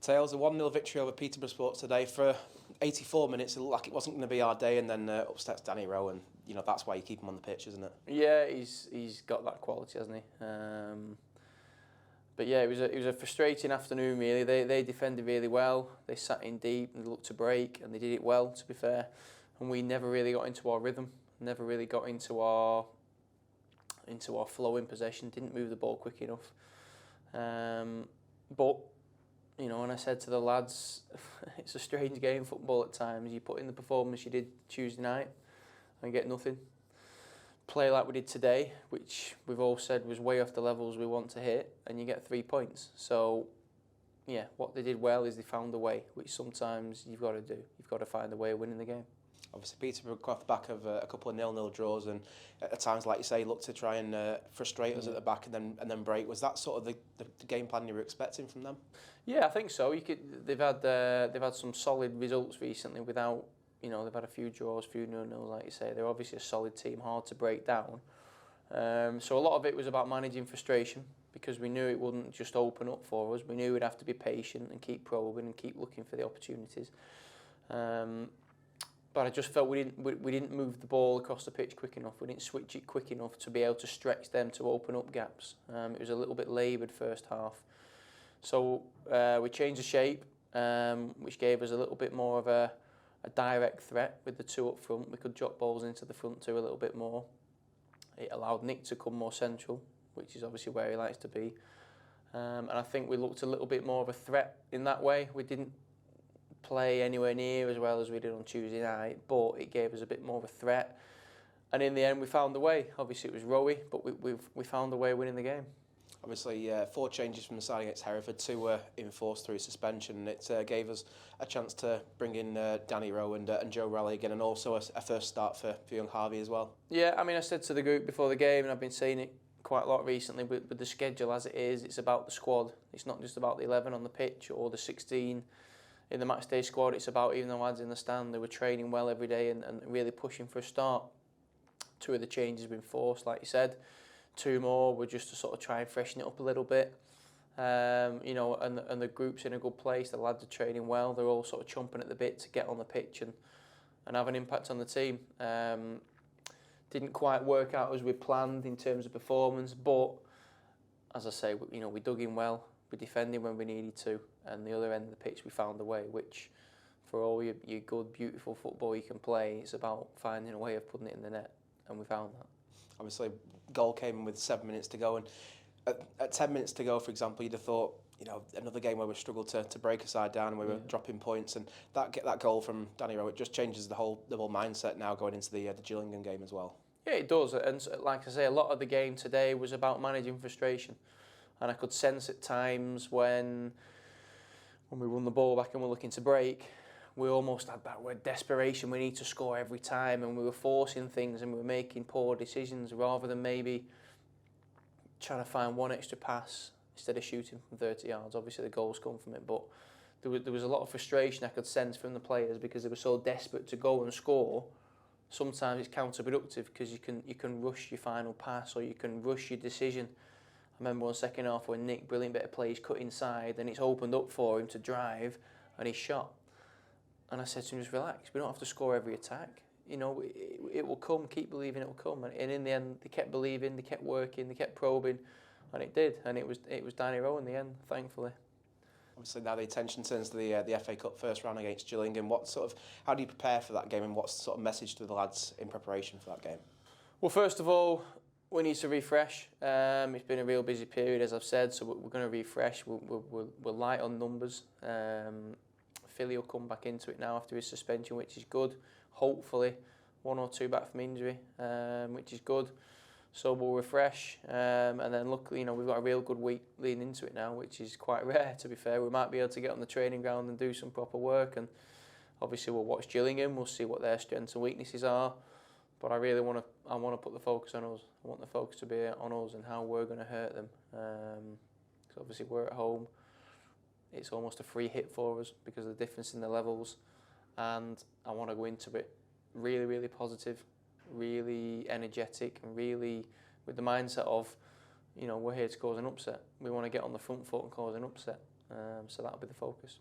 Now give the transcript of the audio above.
Tails, a 1-0 victory over Peterborough Sports today. For 84 minutes, it looked like it wasn't going to be our day, and then up steps Danny Rowe, and that's why you keep him on the pitch, isn't it? Yeah, he's got that quality, hasn't he? But yeah, it was a frustrating afternoon, really. They defended really well. They sat in deep and looked to break, and they did it well, to be fair. And we never really got into our rhythm, never really got into our flow in possession. Didn't move the ball quick enough. But and I said to the lads, it's a strange game, football at times. You put in the performance you did Tuesday night and get nothing. Play like we did today, which we've all said was way off the levels we want to hit, and you get 3 points. So, yeah, what they did well is they found a way, which sometimes you've got to do. You've got to find a way of winning the game. Obviously, Peterborough got off the back of a couple of 0-0 draws, and at times, like you say, looked to try and frustrate us at the back and then break. Was that sort of the game plan you were expecting from them? Yeah, I think so. They've had some solid results recently without. They've had a few draws, a few 0-0s, like you say. They're obviously a solid team, hard to break down. So a lot of it was about managing frustration, because we knew it wouldn't just open up for us. We knew we'd have to be patient and keep probing and keep looking for the opportunities. But I just felt we didn't move the ball across the pitch quick enough. We didn't switch it quick enough to be able to stretch them to open up gaps. It was a little bit laboured first half. So we changed the shape, which gave us a little bit more of a direct threat with the two up front. We could drop balls into the front two a little bit more. It allowed Nick to come more central, which is obviously where he likes to be. And I think we looked a little bit more of a threat in that way. We didn't play anywhere near as well as we did on Tuesday night, but it gave us a bit more of a threat. And in the end, we found a way. Obviously, it was Rowie, but we found a way of winning the game. Obviously, 4 changes from the side against Hereford, 2 were enforced through suspension. It gave us a chance to bring in Danny Rowe and Joe Raleigh again, and also a first start for young Harvey as well. Yeah, I said to the group before the game, and I've been saying it quite a lot recently, with the schedule as it is, it's about the squad. It's not just about the 11 on the pitch or the 16 in the matchday squad. It's about even the lads in the stand. They were training well every day and really pushing for a start. 2 of the changes have been forced, like you said. 2 more were just to sort of try and freshen it up a little bit. And the group's in a good place. The lads are training well. They're all sort of chomping at the bit to get on the pitch and have an impact on the team. Didn't quite work out as we planned in terms of performance, but as I say, we dug in well. We defended when we needed to, and the other end of the pitch we found a way, which for all your good, beautiful football you can play, it's about finding a way of putting it in the net, and we found that. Obviously, goal came with 7 minutes to go, and at 10 minutes to go, for example, you'd have thought, another game where we struggled to break a side down and we were dropping points, and that goal from Danny Rowe, it just changes the whole mindset now going into the Gillingham game as well. Yeah, it does, and like I say, a lot of the game today was about managing frustration. And I could sense at times when we won the ball back and we're looking to break, we almost had that word desperation. We need to score every time, and we were forcing things and we were making poor decisions rather than maybe trying to find one extra pass instead of shooting from 30 yards. Obviously the goals come from it, but there was a lot of frustration I could sense from the players because they were so desperate to go and score. Sometimes it's counterproductive because you can rush your final pass or you can rush your decision. I remember one second half when Nick, brilliant bit of play, he's cut inside and it's opened up for him to drive and he shot. And I said to him, just relax, we don't have to score every attack. It will come, keep believing it will come. And in the end, they kept believing, they kept working, they kept probing, and it did. And it was Danny Rowe in the end, thankfully. Obviously now the attention turns to the FA Cup first round against Gillingham. How do you prepare for that game, and what sort of message to the lads in preparation for that game? Well, first of all, we need to refresh. It's been a real busy period, as I've said, so we're going to refresh. We're light on numbers. Philly will come back into it now after his suspension, which is good. Hopefully, 1 or 2 back from injury, which is good. So we'll refresh, and then luckily, we've got a real good week leading into it now, which is quite rare, to be fair. We might be able to get on the training ground and do some proper work, and obviously we'll watch Gillingham. We'll see what their strengths and weaknesses are. But I really want to put the focus on us. I want the focus to be on us and how we're going to hurt them. Because obviously we're at home. It's almost a free hit for us because of the difference in the levels. And I want to go into it really, really positive, really energetic, and really with the mindset of, we're here to cause an upset. We want to get on the front foot and cause an upset. So that'll be the focus.